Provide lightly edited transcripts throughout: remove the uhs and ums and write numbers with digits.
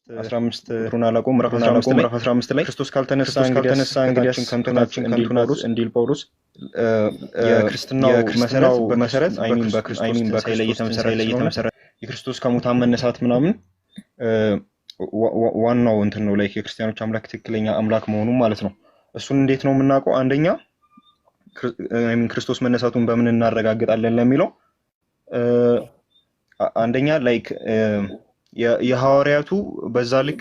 15 ሩናላቆ ምዕራፍ 15 ላይ ክርስቶስ ካልተነሳ እንግዲህ ከንቱናችን እንዲል ጳውሎስ የክርስትናው መሰረት በክርስቶስ ላይ የተመሰረተ የክርስቶስ ከሙታን መነሳት ምናምን ዋናው እንትን ነው ላይ የክርስቲያኖች አምላክ ትክክለኛ አምላክ መሆኑ ማለት ነው። እሱን እንዴት ነው የምናውቀው? አንደኛ ክርስቶስ መነሳቱን በምን እናረጋግጣለን ለሚለው አንደኛ ላይክ የሐዋርያቱ በዛ ልክ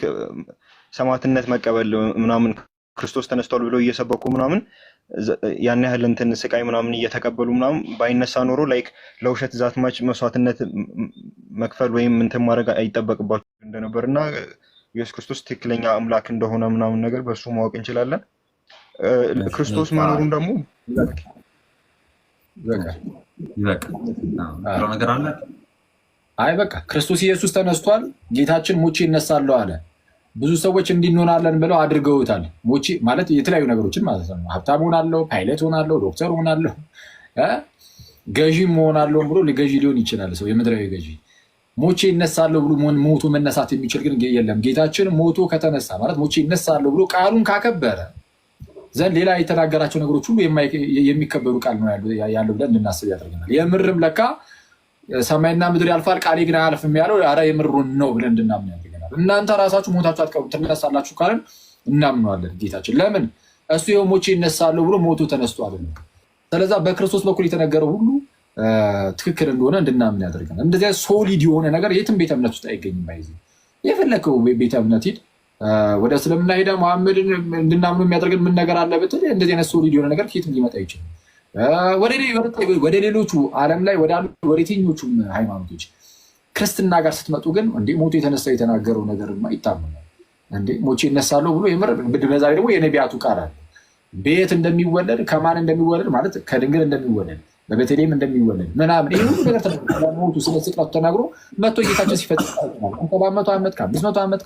ሰማዕትነት መቀበል ምናምን ክርስቶስ ተነስቷል ብለው እየሰበኩ ምናምን ያን ያህል እንትን ስቃይ ምናምን እየተቀበሉ ምናምን ባይነሳ ኖሮ ላይክ ለውሸት ዛት ማች መስዋዕትነት መክፈል ወይም እንትን ማድረግ አይጠበቅባቸው እንደነበርና ኢየሱስ ክርስቶስ ትክክለኛ አምላክ እንደሆነ ምናምን ነገር በሱ ማወቅ እንችላለን። ክርስቶስ መኖሩን ደግሞ ነገር አለ። አይ በቃ ክርስቶስ ኢየሱስ ተነስቷል፣ ጌታችን ሞቼ እነሳለሁ አለ። ብዙ ሰዎች እንዲንሆናለን ብለው አድርገውታል። ሞቼ ማለት የተለያዩ ነገሮችን ማለት ነው። ሀብታም ሆናለሁ፣ ፓይለት ሆናለሁ፣ ዶክተር ሆናለሁ፣ ገዢም ሆናለሁ ብሎ ገዢ ሊሆን ይችላል ሰው፣ የምድራዊ ገዢ። ሞቼ እነሳለሁ ብሎ ሞቶ መነሳት የሚችል ግን የለም። ጌታችን ሞቶ ከተነሳ ማለት ሞቼ እነሳለሁ ብሎ ቃሉን ካከበረ ዘንድ ሌላ የተናገራቸው ነገሮች ሁሉ የሚከበሩ ቃል ነው ያለው ብለን እንድናስብ ያደርገናል። የምርም ለካ ሰማይና ምድር ያልፋል ቃሌ ግን አያልፍም ያለው ኧረ የምሩን ነው ብለን እንድናምን ያደርገናል። እናንተ ራሳችሁ ሞታችሁ አትቀሩ ትነሳላችሁ ካለን እናምነዋለን ጌታችን። ለምን እሱ ይኸው ሞቼ ይነሳለሁ ብሎ ሞቶ ተነስቷል። ስለዛ በክርስቶስ በኩል የተነገረው ሁሉ ትክክል እንደሆነ እንድናምን ያደርገናል። እንደዚያ ሶሊድ የሆነ ነገር የትም ቤተ እምነት ውስጥ አይገኝም። ባይዚ የፈለከው ቤተ እምነት ሂድ፣ ወደ እስልምና ሄደ መሐመድን እንድናምኑ የሚያደርገን ምን ነገር አለ ብትል እንደዚህ አይነት ሶሊድ የሆነ ነገር ከየትም ሊመጣ ይችላል። ወደ ሌሎቹ ዓለም ላይ ወደ የትኞቹም ሃይማኖቶች ክርስትና ጋር ስትመጡ ግን እንዴ ሞቶ የተነሳ የተናገረው ነገርማ ይታመናል። እንዴ ሞቼ ይነሳለሁ ብሎ የምር በዛሬ ደግሞ የነቢያቱ ቃል አለ። ቤት እንደሚወለድ ከማን እንደሚወለድ ማለት ከድንግል እንደሚወለድ በቤተልሔም እንደሚወለድ ምናምን ይህ ሁሉ ነገር ሞቱ ስለ ስቅለቱ ተናግሮ መጥቶ ጌታችን ሲፈጽም 700 ዓመት ከ500 ዓመት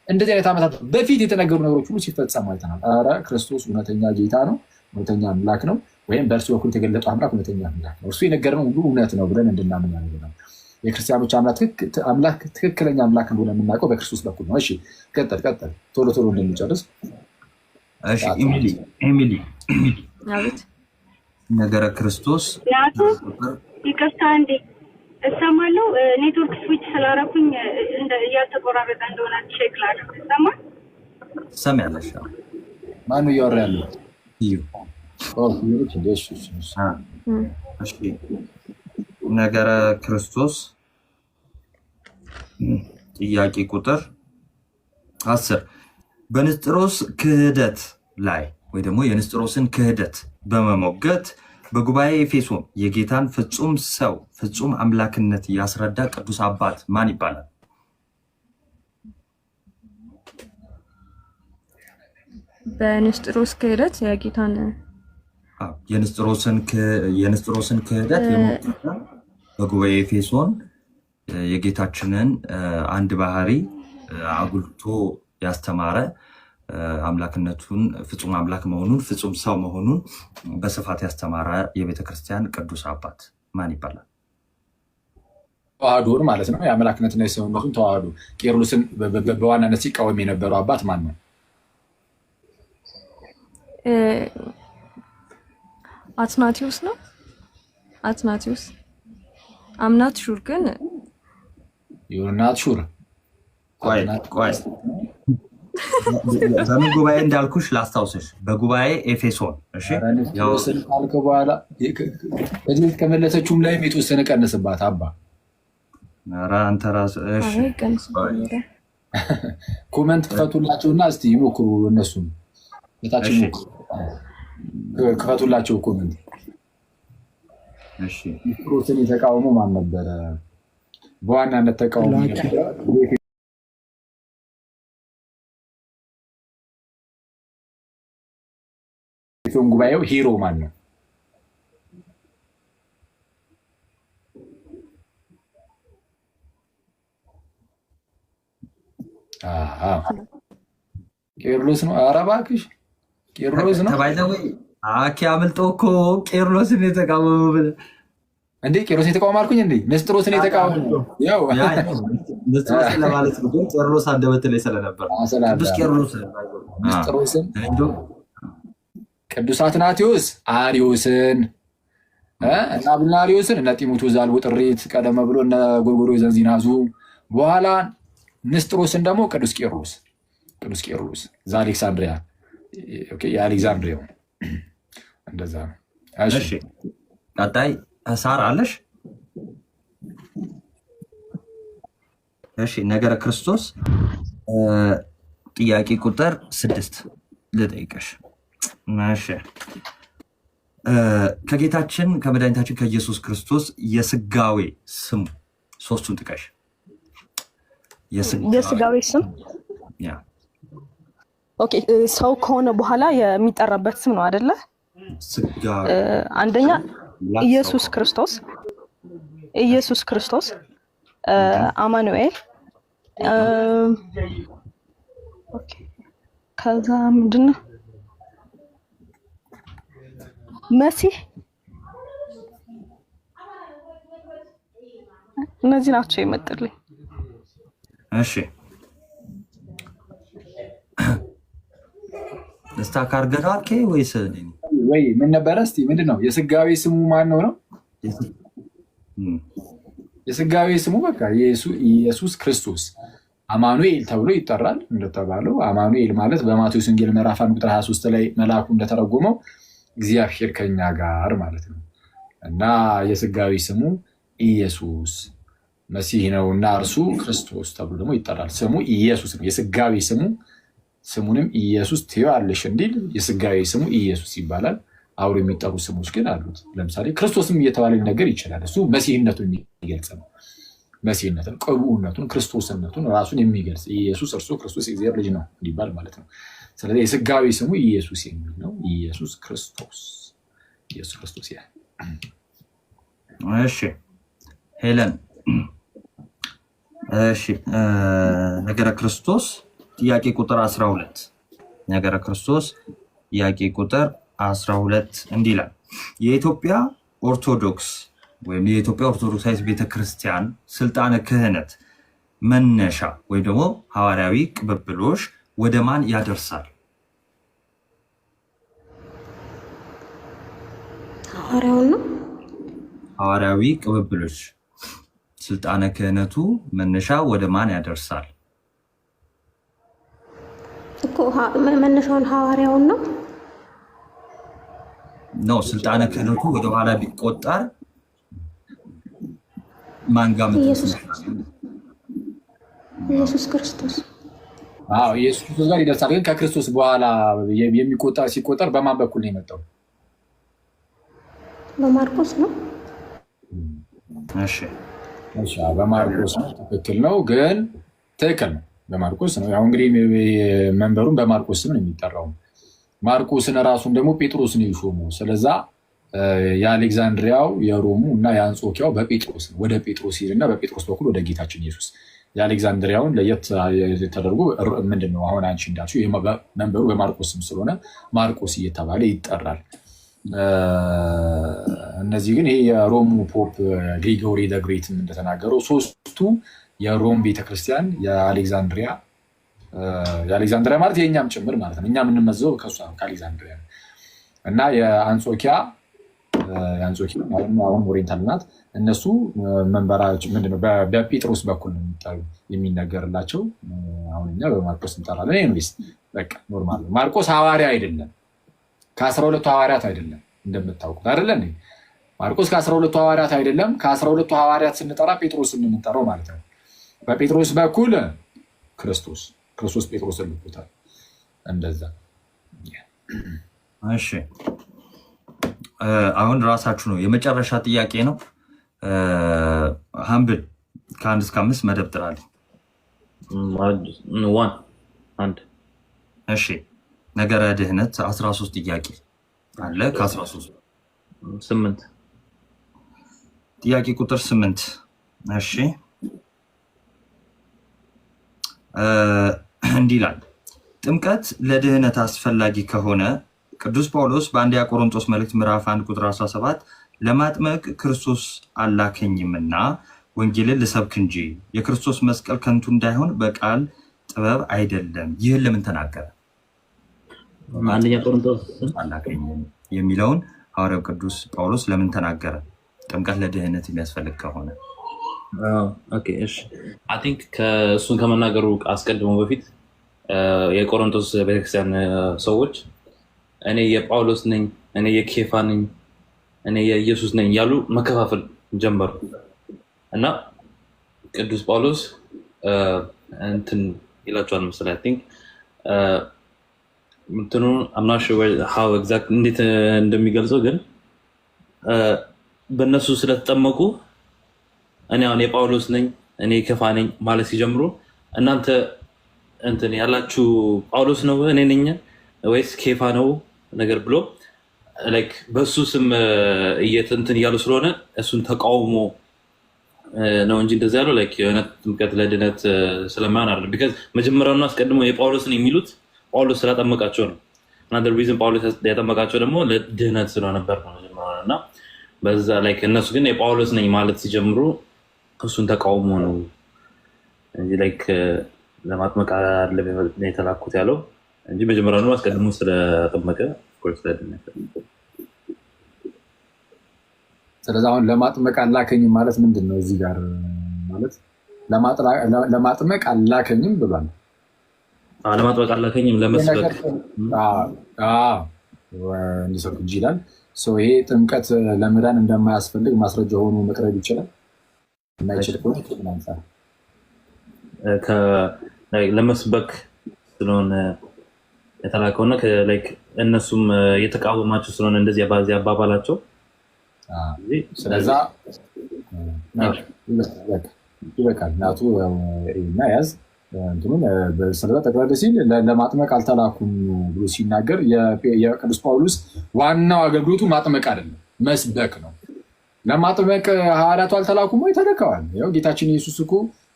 እንደዚህ አይነት ዓመታት በፊት የተነገሩ ነገሮች ሁሉ ሲፈጸሙ አይተናል። ኧረ ክርስቶስ እውነተኛ ጌታ ነው፣ እውነተኛ አምላክ ነው፣ ወይም በእርሱ በኩል የተገለጠው አምላክ እውነተኛ አምላክ ነው። እርሱ የነገረን ሁሉ እውነት ነው ብለን እንድናምን ያደርገናል። የክርስቲያኖች አምላክ ትክክለኛ አምላክ እንደሆነ የምናውቀው በክርስቶስ በኩል ነው። እሺ ቀጥል፣ ቶሎ እንደሚጨርስ። እሺ ኤሚሊ ነገረ ክርስቶስ ይቅርታ እንዴ እሰማለሁ። ኔትወርክ ስዊች ስላደረኩኝ እያልተቆራረጠ እንደሆነ ቼክ ላድርግ። ይሰማል? ትሰሚያለሽ? ማነው እያወራ ያለው? ነገረ ክርስቶስ ጥያቄ ቁጥር 10 በንስጥሮስ ክህደት ላይ ወይ ደግሞ የንስጥሮስን ክህደት በመሞገት በጉባኤ ኤፌሶን የጌታን ፍጹም ሰው ፍጹም አምላክነት ያስረዳ ቅዱስ አባት ማን ይባላል? በንስጥሮስ ክህደት የጌታን የንስጥሮስን ክህደት የሞገተ በጉባኤ ኤፌሶን የጌታችንን አንድ ባህሪ አጉልቶ ያስተማረ አምላክነቱን ፍጹም አምላክ መሆኑን ፍጹም ሰው መሆኑን በስፋት ያስተማረ የቤተክርስቲያን ቅዱስ አባት ማን ይባላል? ተዋህዶን ማለት ነው። የአምላክነትና የሰውነቱን ተዋህዶ ቄርሎስን በዋናነት ሲቃወም የነበረው አባት ማን ነው? አትናቲዮስ ነው። አትናቲዮስ አምናት ሹር ግን ዩናት ሹር ቆይ በምን ጉባኤ እንዳልኩሽ ላስታውስሽ። በጉባኤ ኤፌሶን። እሺ ያው ካልከ በኋላ እዚህ ከመለሰችውም ላይ የተወሰነ ቀነስባት አባ። ኧረ አንተ ራስህ እሺ ኮሜንት ክፈቱላቸውና እስቲ ይሞክሩ። እነሱም የታችን ክፈቱላቸው ኮሜንት። እሺ ክርስቶስን የተቃወሙ ማን ነበረ? በዋናነት ተቃውሞ ጉባኤው ሂሮ ማን ነው? ቄርሎስ ነው። ኧረ እባክሽ ቄርሎስ ነው። አኪ አምልጦ እኮ ቄርሎስን የተቃወመው ብለህ እንዴ? ቄርሎስን የተቃወመ አልኩኝ እንዴ? ንስጥሮስን የተቃወመ ያው ንስጥሮስ ለማለት ነው ግን ቄርሎስ አንደበት ላይ ስለነበር ቅዱስ ቄርሎስ ንስጥሮስን ቅዱስ አትናቴዎስ አሪዮስን እና አብናሪዮስን እነ ጢሞቴዎስ ዛልቦ ጥሪት ቀደም ብሎ እነ ጎርጎርዮስ ዘንዚናዙ በኋላ ንስጥሮስን ደግሞ ቅዱስ ቄርሎስ ዘአሌክሳንድሪያ የአሌክዛንድሪያው እንደዛ ነው። እሺ ቀጣይ ሳር አለሽ? እሺ ነገረ ክርስቶስ ጥያቄ ቁጥር 6 ልጠይቅሽ። እሺ ከጌታችን ከመድኃኒታችን ከኢየሱስ ክርስቶስ የስጋዌ ስም ሶስቱን ጥቀሽ። የስጋዌ ስም ኦኬ፣ ሰው ከሆነ በኋላ የሚጠራበት ስም ነው አይደለ? አንደኛ ኢየሱስ ክርስቶስ አማኑኤል ኦኬ፣ ከዛ ምንድነው መሲህ፣ እነዚህ ናቸው የመጡልኝ። እሺ ደስታካር ገራኬ ወይስ ወይ ምን ነበረ? እስቲ ምንድነው የስጋዌ ስሙ ማን ነው? የስጋዌ ስሙ በቃ ኢየሱስ ክርስቶስ አማኑኤል ተብሎ ይጠራል። እንደተባለው አማኑኤል ማለት በማቴዎስ ወንጌል ምዕራፍ 1 ቁጥር 23 ላይ መልአኩ እንደተረጎመው እግዚአብሔር ከኛ ጋር ማለት ነው። እና የስጋዌ ስሙ ኢየሱስ መሲህ ነው እና እርሱ ክርስቶስ ተብሎ ደግሞ ይጠራል። ስሙ ኢየሱስ ነው። የስጋዌ ስሙንም ኢየሱስ ትይዋለሽ እንዲል የስጋዌ ስሙ ኢየሱስ ይባላል። አውር የሚጠሩ ስሞች ግን አሉት። ለምሳሌ ክርስቶስም እየተባለ ሊነገር ይችላል። እሱ መሲህነቱን የሚገልጽ ነው። መሲህነቱን፣ ቅቡዕነቱን፣ ክርስቶስነቱን ራሱን የሚገልጽ ኢየሱስ እርሱ ክርስቶስ የእግዚአብሔር ልጅ ነው እንዲባል ማለት ነው። ስለዚህ የስጋዌ ስሙ ኢየሱስ የሚል ነው። ኢየሱስ ክርስቶስ ያ። እሺ ሄለን፣ እሺ ነገረ ክርስቶስ ጥያቄ ቁጥር 12 ነገረ ክርስቶስ ጥያቄ ቁጥር 12 እንዲህ ይላል። የኢትዮጵያ ኦርቶዶክስ ወይም የኢትዮጵያ ኦርቶዶክሳዊት ቤተክርስቲያን ስልጣነ ክህነት መነሻ ወይም ደግሞ ሐዋርያዊ ቅብብሎሽ ወደ ማን ያደርሳል? ሐዋርያዊ ቅብብሎሽ ስልጣነ ክህነቱ መነሻ ወደ ማን ያደርሳል? እኮ መነሻውን ሐዋርያውን ነው። ስልጣነ ክህነቱ ወደ ኋላ ቢቆጠር ማን ጋር ኢየሱስ ክርስቶስ። ኢየሱስ ክርስቶስ ጋር ይደርሳል። ግን ከክርስቶስ በኋላ ሲቆጠር በማን በኩል ነው የመጣው? በማርቆስ ነው። እሺ በማርቆስ ነው። ትክክል ነው። ግን ትክክል ነው። በማርቆስ ነው። ያው እንግዲህ መንበሩን በማርቆስ ስም ነው የሚጠራው። ማርቆስን ራሱን ደግሞ ጴጥሮስ ነው የሾመው። ስለዛ የአሌክዛንድሪያው የሮሙ እና የአንጾኪያው በጴጥሮስ ነው። ወደ ጴጥሮስ ይልና በጴጥሮስ በኩል ወደ ጌታችን ኢየሱስ። የአሌክዛንድሪያውን ለየት ተደርጎ ምንድነው አሁን አንቺ እንዳልሽው መንበሩ በማርቆስ ስም ስለሆነ ማርቆስ እየተባለ ይጠራል። እነዚህ ግን ይሄ የሮሙ ፖፕ ግሪጎሪ ዘ ግሬት እንደተናገረው ሶስቱ የሮም ቤተክርስቲያን የአሌክዛንድሪያ ማለት የእኛም ጭምር ማለት ነው። እኛ የምንመዘው ከእሷ ከአሌክዛንድሪያ እና የአንጾኪያ አሁን ኦሪየንታል ናት። እነሱ መንበራቸው ምንድነው በጴጥሮስ በኩል የሚነገርላቸው። አሁን እኛ በማርቆስ እንጠራለን። ኤኒዌይስ በቃ ኖርማል ነው። ማርቆስ ሐዋርያ አይደለም፣ ከ12 ሐዋርያት አይደለም እንደምታውቁት አይደለ? ማርቆስ ከ12 ሐዋርያት አይደለም። ከ12 ሐዋርያት ስንጠራ ጴጥሮስ የምንጠራው ማለት ነው። በጴጥሮስ በኩል ክርስቶስ ጴጥሮስን ልኮታል። እንደዛ። እሺ አሁን ራሳችሁ ነው የመጨረሻ ጥያቄ ነው። ሀምብል ከ1 እስከ 5 መደብ ጥራልኝ። እሺ ነገረ ድህነት 13 ጥያቄ አለ። ከ13 8 ጥያቄ ቁጥር 8 እሺ እንዲህ ይላል። ጥምቀት ለድህነት አስፈላጊ ከሆነ ቅዱስ ጳውሎስ በአንደኛ ቆሮንቶስ መልእክት ምዕራፍ 1 ቁጥር 17 ለማጥመቅ ክርስቶስ አላከኝምና ወንጌልን ልሰብክ እንጂ የክርስቶስ መስቀል ከንቱ እንዳይሆን በቃል ጥበብ አይደለም። ይህን ለምን ተናገረ? አንደኛ ቆሮንቶስ አላገኝም የሚለውን ሐዋርያው ቅዱስ ጳውሎስ ለምን ተናገረ? ጥምቀት ለድህነት የሚያስፈልግ ከሆነ ኦኬ እሺ አይ ቲንክ ከእሱን ከመናገሩ አስቀድሞ በፊት የቆሮንቶስ ቤተክርስቲያን ሰዎች እኔ የጳውሎስ ነኝ፣ እኔ የኬፋ ነኝ፣ እኔ የኢየሱስ ነኝ ያሉ መከፋፈል ጀመሩ እና ቅዱስ ጳውሎስ እንትን ይላቸዋል መሰለኝ አይ ቲንክ እንትኑ I'm not sure how exactly እንዴት እንደሚገልጸው ግን በእነሱ ስለተጠመቁ እኔ አሁን የጳውሎስ ነኝ እኔ የኬፋ ነኝ ማለት ሲጀምሩ እናንተ እንትን ያላችሁ ጳውሎስ ነው እኔ ነኝ ወይስ ኬፋ ነው ነገር ብሎ ላይክ በሱ ስም እየተንትን ያሉ ስለሆነ እሱን ተቃውሞ ነው እንጂ እንደዛ ያለው ላይክ የሆነ ጥምቀት ለድነት ስለማይሆን አይደለም። because መጀመሪያውና አስቀድሞ የጳውሎስ ነው የሚሉት ጳውሎስ ስላጠመቃቸው ነው። another reason ጳውሎስ ያጠመቃቸው ደግሞ ለድህነት ስለነበር ነው መጀመሪያውና በዛ ላይክ እነሱ ግን የጳውሎስ ነኝ ማለት ሲጀምሩ እሱን ተቃውሞ ነው እንጂ ላይክ ለማጥመቅ አይደለም የተላኩት ያለው እንጂ መጀመሪያውኑ አስቀድሞ ስለጠመቀ ኮርስ ለድነት። ስለዚህ አሁን ለማጥመቅ አላከኝም ማለት ምንድን ነው? እዚህ ጋር ማለት ለማጥመቅ አላከኝም ብሏል። ለማጥመቅ አላከኝም ለመስበክ እንዲሰብክ እንጂ ይላል። ይሄ ጥምቀት ለመዳን እንደማያስፈልግ ማስረጃ ሆኖ መቅረብ ይችላል። የማይችል ከሆነ ለመስበክ ስለሆነ የተላከውና እነሱም የተቃወማቸው ስለሆነ እንደዚህ ባዚ አባባላቸው ስለዛ ይበቃል። እናቱ እና ያዝ እንትኑን ስለዛ ጠቅላላ ሲል ለማጥመቅ አልተላኩም ብሎ ሲናገር የቅዱስ ጳውሎስ ዋናው አገልግሎቱ ማጥመቅ አይደለም መስበክ ነው። ለማጥመቅ ሐዋርያቱ አልተላኩም ወይ? ተልከዋል። ያው ጌታችን ኢየሱስ እኮ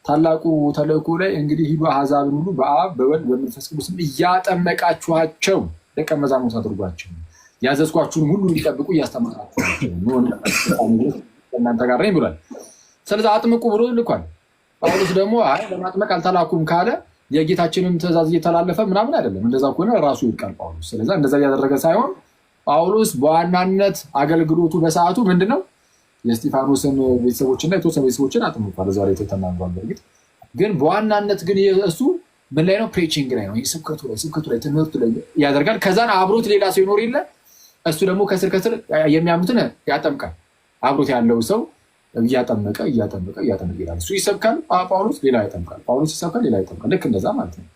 ታላቁ ተልእኮ ላይ እንግዲህ ሂዱ አሕዛብን ሁሉ በአብ በወልድ በመንፈስ ቅዱስ እያጠመቃችኋቸው ደቀ መዛሙርት አድርጓቸው ያዘዝኳችሁን ሁሉ እንዲጠብቁ እያስተማራችሁ እናንተ ጋር ነኝ ብሏል። ስለዚህ አጥምቁ ብሎ ልኳል። ጳውሎስ ደግሞ አይ ለማጥመቅ አልተላኩም ካለ የጌታችንን ትእዛዝ እየተላለፈ ምናምን አይደለም። እንደዛ ከሆነ ራሱ ይልቃል ጳውሎስ። ስለዚህ እንደዛ እያደረገ ሳይሆን ጳውሎስ በዋናነት አገልግሎቱ በሰዓቱ ምንድነው የእስጢፋኖስን ቤተሰቦችና የተወሰኑ ቤተሰቦችን አጥምቋል። ዛሬ ተተናግሯል። በእርግጥ ግን በዋናነት ግን እሱ ምን ላይ ነው? ፕሬቺንግ ላይ ነው። ስብከቱ ላይ ትምህርቱ ላይ ያደርጋል። ከዛን አብሮት ሌላ ሰው ይኖር የለ እሱ ደግሞ ከስር የሚያምኑትን ያጠምቃል። አብሮት ያለው ሰው እያጠመቀ ይላል። እሱ ይሰብካል፣ ጳውሎስ ሌላ ያጠምቃል። ጳውሎስ ይሰብካል፣ ሌላ ያጠምቃል። ልክ እንደዛ ማለት ነው።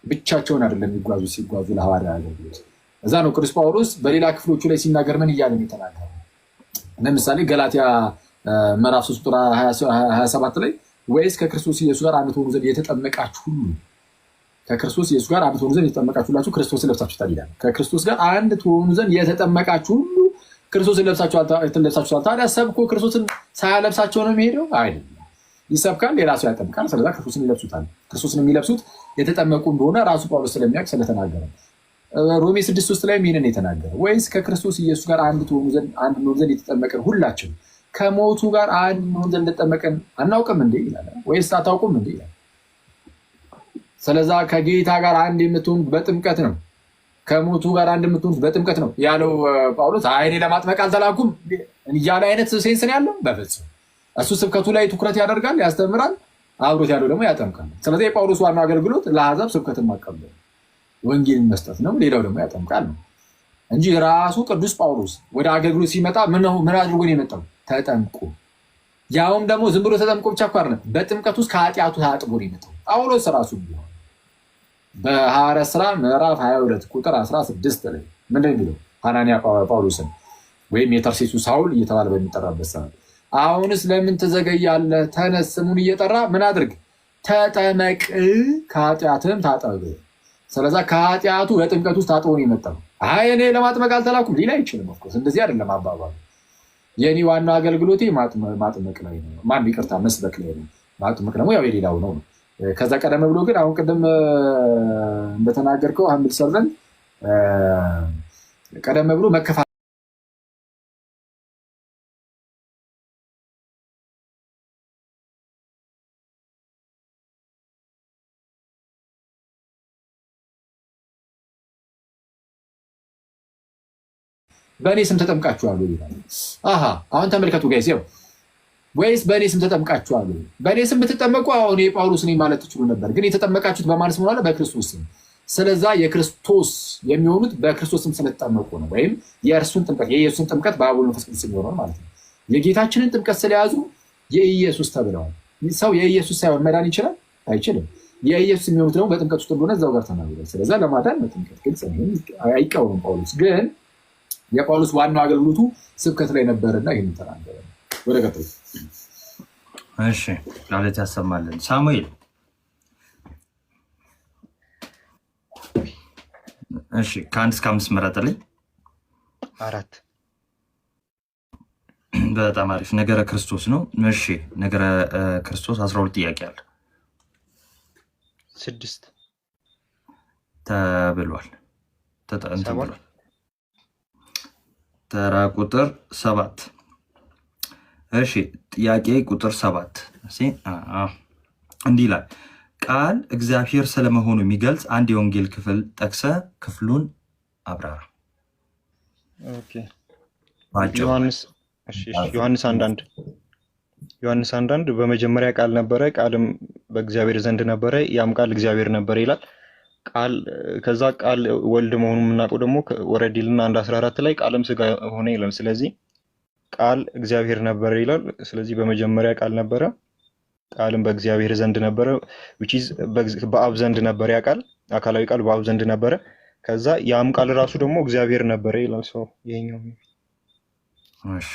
ብቻቸውን አይደለም ሲጓዙ ለሐዋርያ አገልግሎት። እዛ ነው ቅዱስ ጳውሎስ በሌላ ክፍሎቹ ላይ ሲናገር ምን እያለ የተናገረው? ለምሳሌ ገላትያ ምዕራፍ 3 ቁጥር 27 ላይ ወይስ ከክርስቶስ ኢየሱስ ጋር አንድ ትሆኑ ዘንድ የተጠመቃችሁ ሁሉ ከክርስቶስ ኢየሱስ ጋር አንድ ትሆኑ ዘንድ የተጠመቃችሁ ሁላችሁ ክርስቶስን ለብሳችሁታል ይላል። ከክርስቶስ ጋር አንድ ትሆኑ ዘንድ የተጠመቃችሁ ሁሉ ክርስቶስን ለብሳችሁታል። ታዲያ ሰብኮ ክርስቶስን ሳያለብሳቸው ነው የሚሄደው? አይደለም። ይሰብካል፣ ሌላ ሰው ያጠምቃል። ስለዛ ክርስቶስን ይለብሱታል። ክርስቶስን የሚለብሱት የተጠመቁ እንደሆነ ራሱ ጳውሎስ ስለሚያውቅ ስለተናገረ ሮሜ 6:3 ላይ ይህንን የተናገረ ወይስ ከክርስቶስ ኢየሱስ ጋር አንድ ትሆኑ ዘንድ የተጠመቅን ሁላችን ከሞቱ ጋር አንድ እንሆን ዘንድ እንደተጠመቅን አናውቅም እንዴ ይላል። ወይስ አታውቁም እንዴ ይላል። ስለዛ ከጌታ ጋር አንድ የምትሆኑት በጥምቀት ነው፣ ከሞቱ ጋር አንድ የምትሆኑት በጥምቀት ነው ያለው ጳውሎስ። እኔ ለማጥመቅ አልተላኩም እያለ አይነት ሴንስ ነው ያለው? በፍጹም። እሱ ስብከቱ ላይ ትኩረት ያደርጋል፣ ያስተምራል። አብሮት ያለው ደግሞ ያጠምቃል። ስለዚህ የጳውሎስ ዋና አገልግሎት ለአሕዛብ ስብከትን ማቀበል ወንጌልን መስጠት ነው። ሌላው ደግሞ ያጠምቃል ነው እንጂ ራሱ ቅዱስ ጳውሎስ ወደ አገልግሎት ሲመጣ ምን አድርጎ ነው የመጣው? ተጠምቆ። ያውም ደግሞ ዝም ብሎ ተጠምቆ ብቻ እኮ አይደለም፣ በጥምቀት ውስጥ ከኃጢአቱ ታጥቦ ነው የመጣው ጳውሎስ ራሱ ቢሆን። በሐዋርያት ሥራ ምዕራፍ 22 ቁጥር 16 ላይ ምንድን የሚለው? ሐናንያ ጳውሎስን ወይም የተርሴሱ ሳውል እየተባለ በሚጠራበት ሰዓት አሁንስ ለምን ትዘገያለህ? ተነስ፣ ስሙን እየጠራ ምን አድርግ? ተጠመቅ፣ ከኃጢአትህም ታጠብ። ስለዛ ከኃጢአቱ በጥምቀት ውስጥ ታጥቦ ነው የመጣው። አይ እኔ ለማጥመቅ አልተላኩም ሊል አይችልም። ኦፍኮርስ እንደዚህ አይደለም አባባሉ። የኔ ዋናው አገልግሎቴ ማጥመቅ ላይ ነው። ይቅርታ መስበክ ላይ ነው። ማጥመቅ ደግሞ ያው የሌላው ነው። ከዛ ቀደም ብሎ ግን አሁን ቅድም እንደተናገርከው ሀምብል ሰርቨንት ቀደም ብሎ መከፋ በእኔ ስም ተጠምቃችኋል ይላል። አሃ አሁን ተመልከቱ ጋይስ፣ ያው ወይስ በእኔ ስም ተጠምቃችኋል? በእኔ ስም ብትጠመቁ አሁን የጳውሎስ ነኝ ማለት ትችሉ ነበር። ግን የተጠመቃችሁት በማን ስም ሆነ? በክርስቶስ ስም። ስለዛ የክርስቶስ የሚሆኑት በክርስቶስ ስም ስለተጠመቁ ነው። ወይም የእርሱን ጥምቀት የኢየሱስን ጥምቀት በአብ ወልድ መንፈስ ቅዱስ የሚሆነው ማለት ነው። የጌታችንን ጥምቀት ስለያዙ የኢየሱስ ተብለዋል። ሰው የኢየሱስ ሳይሆን መዳን ይችላል? አይችልም። የኢየሱስ የሚሆኑት ደግሞ በጥምቀት ውስጥ እንደሆነ እዛው ጋር ተናግሯል። ስለዛ ለማዳን በጥምቀት ግልጽ አይቃወምም ጳውሎስ። ግን የጳውሎስ ዋናው አገልግሎቱ ስብከት ላይ ነበረና ይህን ተናገረ። ወደ ቀጥሎ። እሺ ቃላት ያሰማልን። ሳሙኤል እሺ ከ1 እስከ 5 ምረጥልኝ። 4 በጣም አሪፍ። ነገረ ክርስቶስ ነው። እሺ ነገረ ክርስቶስ 12 ጥያቄ አለ። 6 ተብሏል። ተራ ቁጥር 7 እሺ ጥያቄ ቁጥር 7 እንዲህ ይላል። ቃል እግዚአብሔር ስለመሆኑ የሚገልጽ አንድ የወንጌል ክፍል ጠቅሰ ክፍሉን አብራራ። ዮሐንስ 1:1 ዮሐንስ 1:1 በመጀመሪያ ቃል ነበረ፣ ቃልም በእግዚአብሔር ዘንድ ነበረ፣ ያም ቃል እግዚአብሔር ነበረ ይላል። ቃል ከዛ ቃል ወልድ መሆኑን የምናውቀው ደግሞ ወረዲልና 1:14 ላይ ቃልም ስጋ ሆነ ይላል። ስለዚህ ቃል እግዚአብሔር ነበረ ይላል። ስለዚህ በመጀመሪያ ቃል ነበረ፣ ቃልም በእግዚአብሔር ዘንድ ነበረ which is በአብ ዘንድ ነበረ። ያ ቃል አካላዊ ቃል በአብ ዘንድ ነበረ። ከዛ ያም ቃል ራሱ ደግሞ እግዚአብሔር ነበረ ይላል። ሰው ይሄኛው እሺ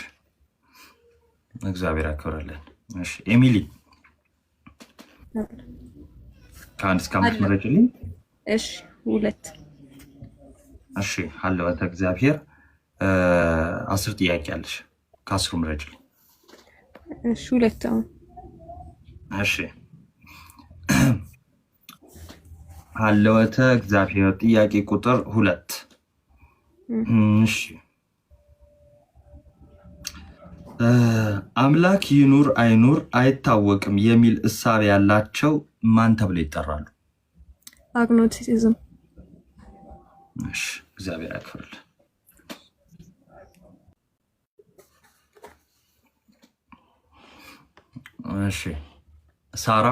እግዚአብሔር ያከብረልን። እሺ ኤሚሊ ከ1 እስከ 5 ምረጭልኝ። እሺ 2 እሺ ሀለወተ እግዚአብሔር 10 ጥያቄ አለሽ። ከ10 ምረጭልኝ። እሺ 2 አሁን እሺ ሀለወተ እግዚአብሔር ጥያቄ ቁጥር 2 እሺ አምላክ ይኑር አይኑር አይታወቅም የሚል እሳቤ ያላቸው ማን ተብለው ይጠራሉ? አግኖስቲሲዝም። እሺ እግዚአብሔር ያክብርልን። እሺ ሳራ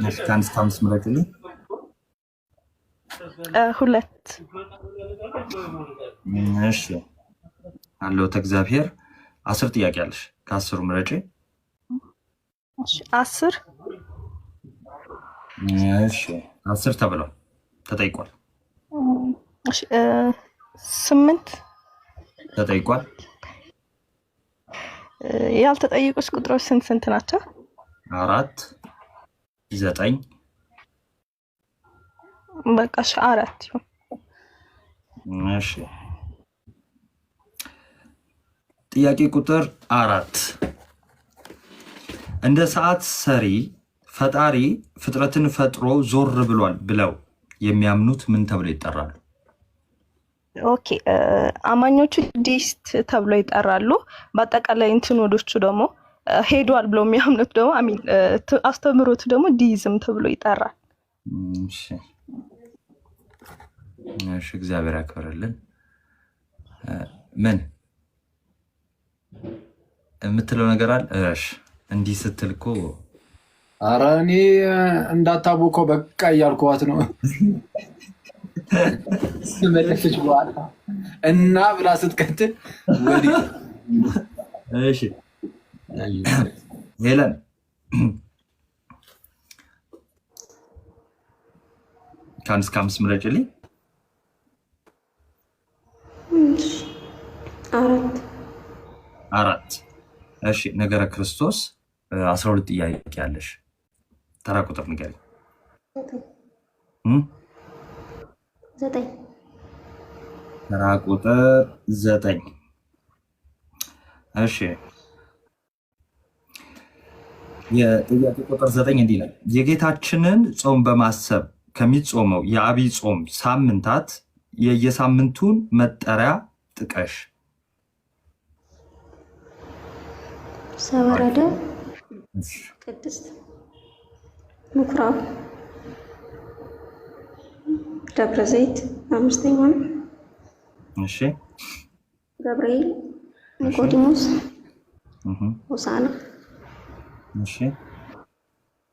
ከ1 እስከ 5 ምረጭልኝ። 2 እሺ ሀለወተ እግዚአብሔር 10 ጥያቄ አለሽ። ከ10 ምረጭ። እሺ 10 እሺ 10 ተብሏል፣ ተጠይቋል። እሺ 8 ተጠይቋል። ያልተጠየቁት ቁጥሮች ስንት ናቸው? 4 9 በቃ 4 ይሁን። እሺ ጥያቄ ቁጥር 4 እንደ ሰዓት ሰሪ ፈጣሪ ፍጥረትን ፈጥሮ ዞር ብሏል ብለው የሚያምኑት ምን ተብለው ይጠራሉ? ኦኬ አማኞቹ ዲስት ተብለው ይጠራሉ። በአጠቃላይ እንትኖዶቹ ደግሞ ሄዷል ብለው የሚያምኑት ደግሞ አስተምሮቱ ደግሞ ዲዝም ተብሎ ይጠራል። እሺ እሺ እግዚአብሔር ያክብርልን። ምን የምትለው ነገር አለ? እሺ እንዲህ ስትል እኮ ኧረ እኔ እንዳታቦከው በቃ እያልኳት ነው። መለሰች በኋላ እና ብላ ስትቀጥል ወዲህ እሺ ሄለን ከ1 እስከ 5 ምረጭልኝ። 4 እሺ ነገረ ክርስቶስ 12 ጥያቄ ያለሽ። ተራ ቁጥር ንገሪኝ። 9 ተራ ቁጥር 9 እሺ የጥያቄ ቁጥር 9 እንዲህ ይላል። የጌታችንን ጾም በማሰብ ከሚጾመው የአብይ ጾም ሳምንታት የየሳምንቱን መጠሪያ ጥቀሽ። ሰወረደ፣ ቅድስት፣ ምኩራብ፣ ደብረ ዘይት አምስተኛው ነው። እሺ ገብርኤል፣ ኒቆዲሞስ፣ ሆሳና። እሺ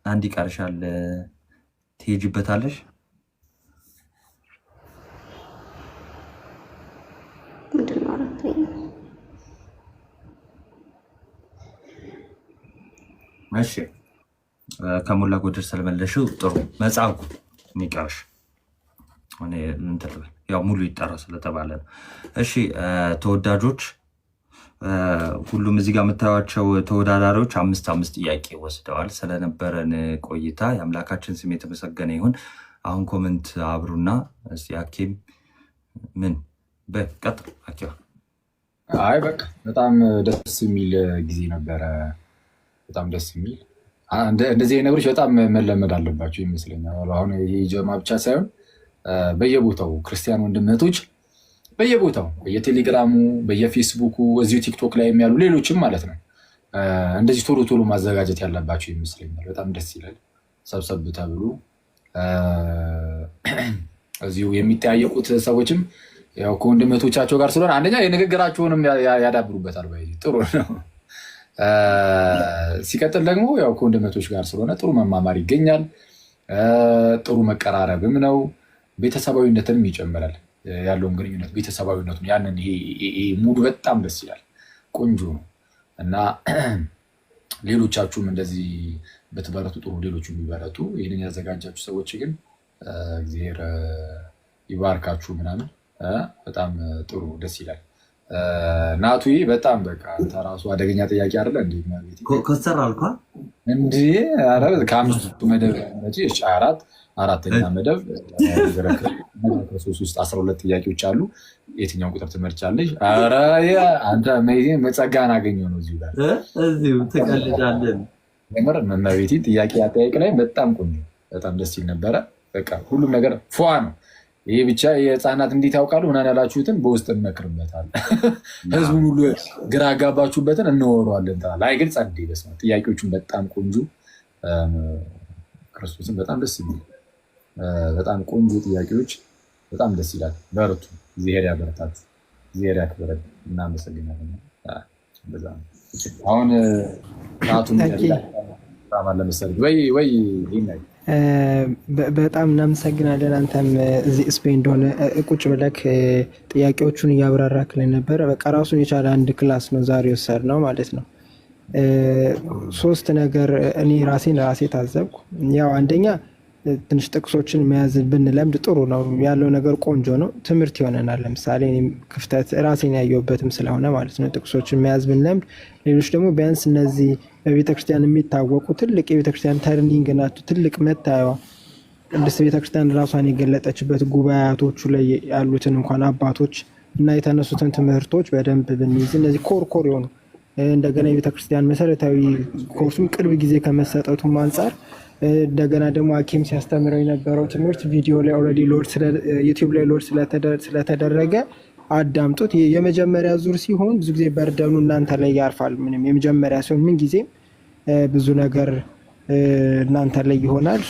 አንድ ይቀርሻል፣ ትሄጂበታለሽ። ምንድን ነው አራተኛ? እሺ ከሞላ ጎደል ስለመለሽው ጥሩ። መጽሐፉ የሚቀርሽ ያው ሙሉ ይጠራ ስለተባለ ነው። እሺ ተወዳጆች፣ ሁሉም እዚህ ጋር የምታዩቸው ተወዳዳሪዎች 5 ጥያቄ ወስደዋል። ስለነበረን ቆይታ የአምላካችን ስም የተመሰገነ ይሁን። አሁን ኮመንት አብሩና እስቲ አኬም ምን በቀጥል አኬዋ። አይ በቃ በጣም ደስ የሚል ጊዜ ነበረ። በጣም ደስ የሚል እንደዚህ ነገሮች በጣም መለመድ አለባቸው ይመስለኛል። አሁን የጀማ ብቻ ሳይሆን በየቦታው ክርስቲያን ወንድመቶች በየቦታው በየቴሌግራሙ፣ በየፌስቡኩ፣ እዚሁ ቲክቶክ ላይ ያሉ ሌሎችም ማለት ነው እንደዚህ ቶሎ ቶሎ ማዘጋጀት ያለባቸው ይመስለኛል። በጣም ደስ ይላል። ሰብሰብ ተብሎ እዚሁ የሚጠያየቁት ሰዎችም ያው ከወንድመቶቻቸው ጋር ስለሆነ አንደኛ የንግግራቸውንም ያዳብሩበታል። ጥሩ ነው። ሲቀጥል ደግሞ ያው ከወንድመቶች ጋር ስለሆነ ጥሩ መማማር ይገኛል። ጥሩ መቀራረብም ነው። ቤተሰባዊነትንም ይጨምራል። ያለውን ግንኙነት ቤተሰባዊነቱን ያንን ይሄ ሙሉ በጣም ደስ ይላል። ቆንጆ ነው እና ሌሎቻችሁም እንደዚህ በተበረቱ ጥሩ፣ ሌሎቹ የሚበረቱ። ይህንን ያዘጋጃችሁ ሰዎች ግን እግዚአብሔር ይባርካችሁ ምናምን። በጣም ጥሩ ደስ ይላል። ናቱዬ በጣም በቃ ተራሱ አደገኛ ጥያቄ አይደለ እንዴ? ኮስተር አልኳ እንዴ? ከአምስቱ መደብ አራተኛ መደብ ከሶስት ውስጥ 12 ጥያቄዎች አሉ። የትኛውን ቁጥር ትመርጫለሽ? ኧረ አንተ መጸጋን አገኘው ነው እዚሁ ጋር እዚሁ ትቀልዳለን። ምር መመቤቴ ጥያቄ አጠያየቅ ላይ በጣም ቆንጆ፣ በጣም ደስ ይል ነበረ። በቃ ሁሉም ነገር ፏ ነው። ይህ ብቻ የህፃናት እንዴት ያውቃሉ ምናምን ያላችሁትን በውስጥ እንመክርበታል። ህዝቡን ሁሉ ግራ ያጋባችሁበትን እንወረዋለን። ላይ ግን ጸድ በስመ አብ ጥያቄዎቹን በጣም ቆንጆ፣ ክርስቶስን በጣም ደስ የሚል በጣም ቆንጆ ጥያቄዎች፣ በጣም ደስ ይላል። በርቱ። እግዚአብሔር ያበረታት፣ እግዚአብሔር ያክብረን። እናመሰግናለን። አሁን ራቱን ለመሰለኝ ወይ በጣም እናመሰግናለን። አንተም እዚህ ስፔን እንደሆነ ቁጭ ብለክ ጥያቄዎቹን እያብራራክልን ነበረ። በቃ ራሱን የቻለ አንድ ክላስ ነው ዛሬ ወሰድነው ማለት ነው። 3 ነገር እኔ ራሴ ታዘብኩ። ያው አንደኛ ትንሽ ጥቅሶችን መያዝ ብንለምድ ጥሩ ነው። ያለው ነገር ቆንጆ ነው፣ ትምህርት ይሆነናል። ለምሳሌ ክፍተት ራሴን ያየሁበትም ስለሆነ ማለት ነው። ጥቅሶችን መያዝ ብንለምድ፣ ሌሎች ደግሞ ቢያንስ እነዚህ በቤተክርስቲያን የሚታወቁ ትልቅ የቤተክርስቲያን ተርኒንግ ናቸው። ትልቅ መታየዋ ቅድስት ቤተክርስቲያን ራሷን የገለጠችበት ጉባኤያቶቹ ላይ ያሉትን እንኳን አባቶች እና የተነሱትን ትምህርቶች በደንብ ብንይዝ፣ እነዚህ ኮርኮር የሆኑ እንደገና የቤተክርስቲያን መሰረታዊ ኮርሱም ቅርብ ጊዜ ከመሰጠቱም አንጻር እንደገና ደግሞ አኬም ሲያስተምረው የነበረው ትምህርት ቪዲዮ ላይ ኦልሬዲ ዩቲዩብ ላይ ሎድ ስለተደረገ አዳምጡት። የመጀመሪያ ዙር ሲሆን ብዙ ጊዜ በርደኑ እናንተ ላይ ያርፋል። ምንም የመጀመሪያ ሲሆን ምን ጊዜ ብዙ ነገር እናንተ ላይ ይሆናል።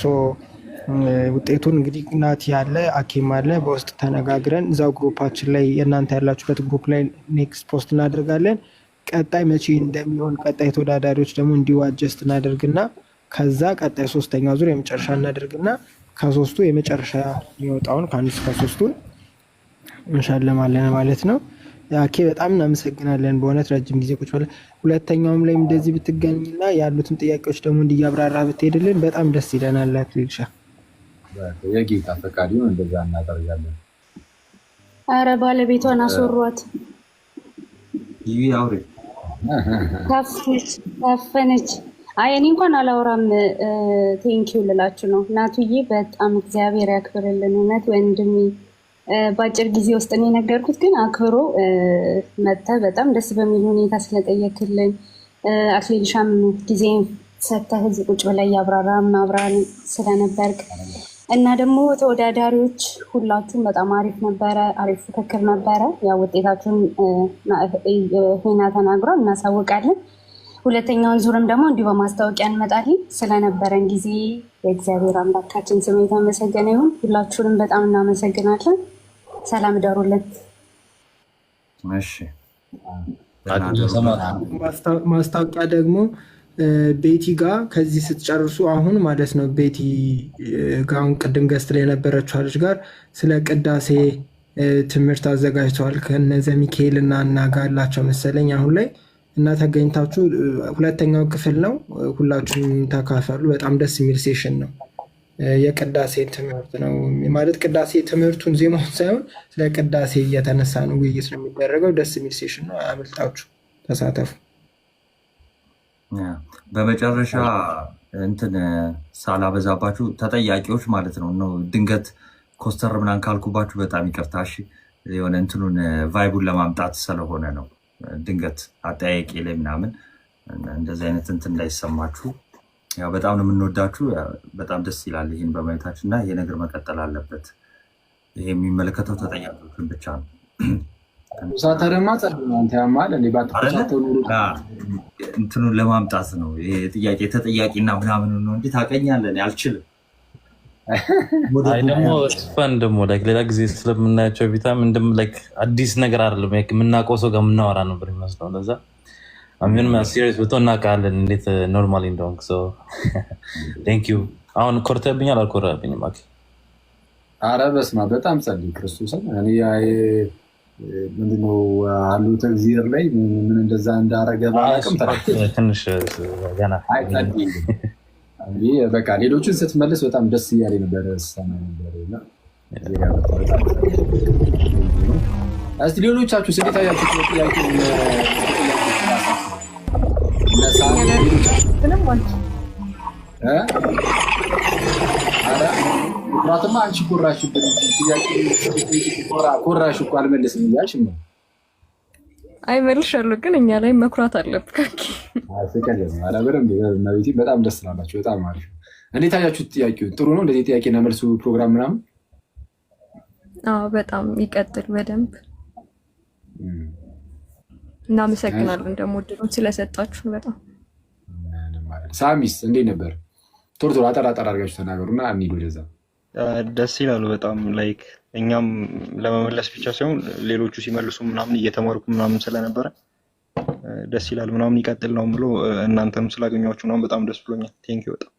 ውጤቱን እንግዲህ ናቲ ያለ አኬም አለ በውስጥ ተነጋግረን እዛው ግሩፓችን ላይ የእናንተ ያላችሁበት ግሩፕ ላይ ኔክስት ፖስት እናደርጋለን። ቀጣይ መቼ እንደሚሆን ቀጣይ ተወዳዳሪዎች ደግሞ እንዲዋጀስት እናደርግና ከዛ ቀጣይ 3ኛ ዙር የመጨረሻ እናደርግና ከ3ቱ የመጨረሻ የሚወጣውን ከ1 እስከ 3ቱን እንሸልማለን ማለት ነው። አኬ በጣም እናመሰግናለን። በእውነት ረጅም ጊዜ ቁጭ ብለን ሁለተኛውም ላይ እንደዚህ ብትገኝና ያሉትን ጥያቄዎች ደግሞ እንዲያብራራ ብትሄድልን በጣም ደስ ይለናል። አክሊልሻ የጌታ ፈቃድ ይሁን፣ እንደዛ እናደርጋለን። አረ ባለቤቷን አስወሯት። ይሄ አውሬ ታፈነች። አይ እኔ እንኳን አላወራም። ቴንኪው ልላችሁ ነው። እናቱዬ በጣም እግዚአብሔር ያክብርልን። እውነት ወንድሜ በአጭር ጊዜ ውስጥ ነው የነገርኩት፣ ግን አክብሮ መጥተህ በጣም ደስ በሚል ሁኔታ ስለጠየክልን፣ አክሊልሻም ጊዜን ሰጥተህ እዚህ ቁጭ ብለህ እያብራራ ማብራን ስለነበርክ እና ደግሞ ተወዳዳሪዎች ሁላችሁም በጣም አሪፍ ነበረ፣ አሪፍ ፍክክር ነበረ። ያው ውጤታችሁን ሄና ተናግሯል፣ እናሳውቃለን። ሁለተኛውን ዙርም ደግሞ እንዲሁ በማስታወቂያ እንመጣለን። ስለነበረን ጊዜ የእግዚአብሔር አምላካችን ስም የተመሰገነ ይሁን። ሁላችሁንም በጣም እናመሰግናለን። ሰላም ደሩልን። እሺ ማስታወቂያ ደግሞ ቤቲ ጋር ከዚህ ስትጨርሱ አሁን ማለት ነው ቤቲ ጋር አሁን ቅድም ገስት ላይ የነበረችው ልጅ ጋር ስለ ቅዳሴ ትምህርት አዘጋጅተዋል ከነዘ ሚካኤል እና እናጋላቸው መሰለኝ አሁን ላይ እና ተገኝታችሁ ሁለተኛው ክፍል ነው። ሁላችሁም ተካፈሉ። በጣም ደስ የሚል ሴሽን ነው። የቅዳሴ ትምህርት ነው ማለት ቅዳሴ ትምህርቱን ዜማውን ሳይሆን ስለ ቅዳሴ እየተነሳ ነው ውይይት ነው የሚደረገው። ደስ የሚል ሴሽን ነው። አያመልጣችሁ፣ ተሳተፉ። በመጨረሻ እንትን ሳላበዛባችሁ ተጠያቂዎች ማለት ነው ድንገት ኮስተር ምናምን ካልኩባችሁ በጣም ይቅርታ። እሺ የሆነ እንትኑን ቫይቡን ለማምጣት ስለሆነ ነው። ድንገት አጠያቂ ላይ ምናምን እንደዚህ አይነት እንትን እንዳይሰማችሁ። ያው በጣም ነው የምንወዳችሁ። በጣም ደስ ይላል ይህን በማየታችን እና ይሄ ነገር መቀጠል አለበት። ይሄ የሚመለከተው ተጠያቂዎችን ብቻ ነው። ሳተረማ ጸልማንተ ያማል እንዴ ባትፈታተው እንትኑን ለማምጣት ነው። ይሄ ጥያቄ ተጠያቂና ምናምን ነው እንዴ ታቀኛለህ? አልችልም። አይ ደግሞ ስፋን ደግሞ ሌላ ጊዜ ስለምናያቸው ቪታሚን እንደም አዲስ ነገር አይደለም። የምናውቀው ሰው ጋር የምናወራ ነበር የሚመስለው። ለዛ አሁን ሲሪየስ ብትሆን እናውቃለን እንዴት ኖርማሊ እንደሆንክ። ቴንክ ዩ። አሁን ኮርተብኛል አልኮራብኝም? ኧረ በስመ አብ በጣም ጸልይ ክርስቶስን እኔ ምንድነው አሉት እግዚአብሔር ላይ ምን እንደዛ እንዳረገ ባላቅም ትንሽ ገና በቃ ሌሎችን ስትመልስ በጣም ደስ እያለ ነበረ። እስቲ ሌሎቻችሁ ስንት አያችሁ? ጥያቄ ኩራትማ አንቺ ኮራሽብን። ኮራሽ እኮ አልመለስም እያልሽ ነው። አይ መልሻለሁ፣ ግን እኛ ላይ መኩራት አለብህ። በጣም ደስ ስላላችሁ በጣም አሪፍ። እንዴት አያችሁት? ጥያቄው ጥሩ ነው። እንደዚህ ጥያቄና መልሱ ፕሮግራም ምናምን በጣም ይቀጥል በደንብ። እናመሰግናለን ደግሞ እድሉን ስለሰጣችሁን በጣም። ሳሚስ እንዴት ነበር? ቶሎ ቶሎ አጠር አጠር አድርጋችሁ ተናገሩና እንሂድ ወደዛ። ደስ ይላሉ በጣም ላይክ እኛም ለመመለስ ብቻ ሳይሆን ሌሎቹ ሲመልሱ ምናምን እየተማርኩ ምናምን ስለነበረ ደስ ይላል ምናምን ይቀጥል ነው ብሎ እናንተም ስላገኛችሁ ምናምን በጣም ደስ ብሎኛል። ቴንኪው በጣም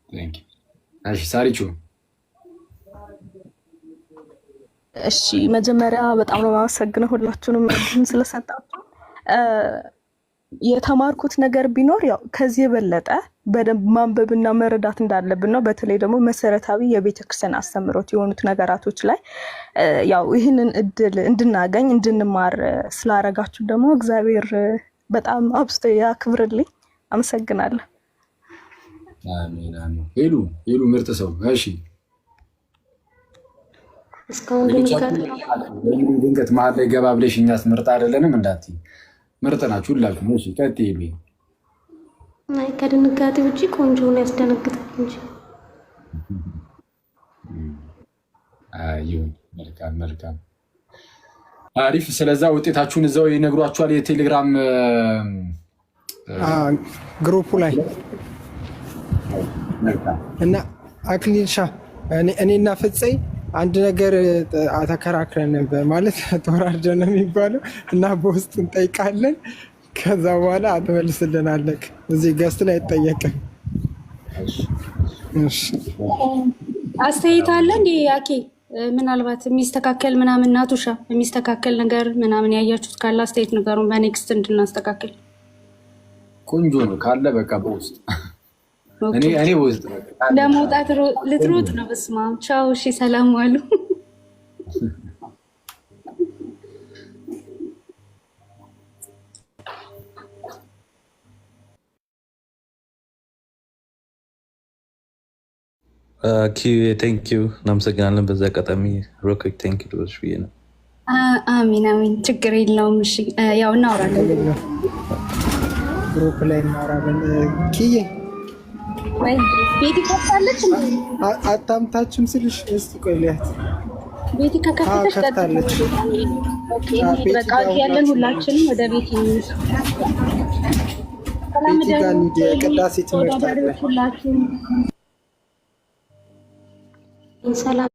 ቴንኪው። እሺ ሳሪቹ። እሺ መጀመሪያ በጣም ነው የማመሰግነው ሁላችሁንም ስለሰጣችሁ። የተማርኩት ነገር ቢኖር ያው ከዚህ የበለጠ በደንብ ማንበብና መረዳት እንዳለብን ነው። በተለይ ደግሞ መሰረታዊ የቤተክርስቲያን አስተምሮት የሆኑት ነገራቶች ላይ ያው ይህንን እድል እንድናገኝ እንድንማር ስላረጋችሁ ደግሞ እግዚአብሔር በጣም አብዝቶ ያክብርልኝ። አመሰግናለሁ። አሜን አሜን። ሄሉ ምርጥ ሰው። እሺ እስካሁን ድንገት መሀል ላይ ገባ ብለሽ እኛስ ምርጥ አይደለንም እንዳትዪ። ምርጥ ናችሁ ሁላችሁ። እሺ ቀጥይ። አይ ከድንጋጤ ውጪ ቆንጆ ነው ያስደነግጣል እንጂ። ይሁን። መልካም መልካም አሪፍ። ስለዛ ውጤታችሁን እዛው ይነግሯችኋል የቴሌግራም ግሩፑ ላይ እና አክሊልሻ እኔና ፍፄ አንድ ነገር ተከራክረን ነበር ማለት ተወራርደን ነው የሚባለው እና በውስጥ እንጠይቃለን ከዛ በኋላ አትመልስልናለህ። እዚህ ገስት ላይ አይጠየቅም። አስተያየት አለ እንዴ ያኬ? ምናልባት የሚስተካከል ምናምን ናቱሻ የሚስተካከል ነገር ምናምን ያያችሁት ካለ አስተያየት ነገሩን በኔክስት እንድናስተካከል። ቆንጆ ነው ካለ በቃ በውስጥ እኔ በውስጥ ለመውጣት ልትሮጥ ነው። በስመ አብ። ቻው። እሺ ሰላም ዋሉ። ቴንኪው እናመሰግናለን። በዛ አጋጣሚ ሮክ ቴንኪው ልበልሽ ብዬ ነው። አሚን አሚን። ችግር የለውም። እሺ ያው እናወራለን፣ ግሩፕ ላይ እናወራለን። ኪዬ ወይ ቤቲ ከፍታለች አታምታችም ስልሽ እስቲ ቆይ ልያት። ቤቲ ከከፈተች ከፍታለች። ኦኬ በቃ ያለን ሁላችንም ወደ ቤቲ ቤቲ ጋር እንሂድ። ቅዳሴ ትምህርት አለ። ሰላም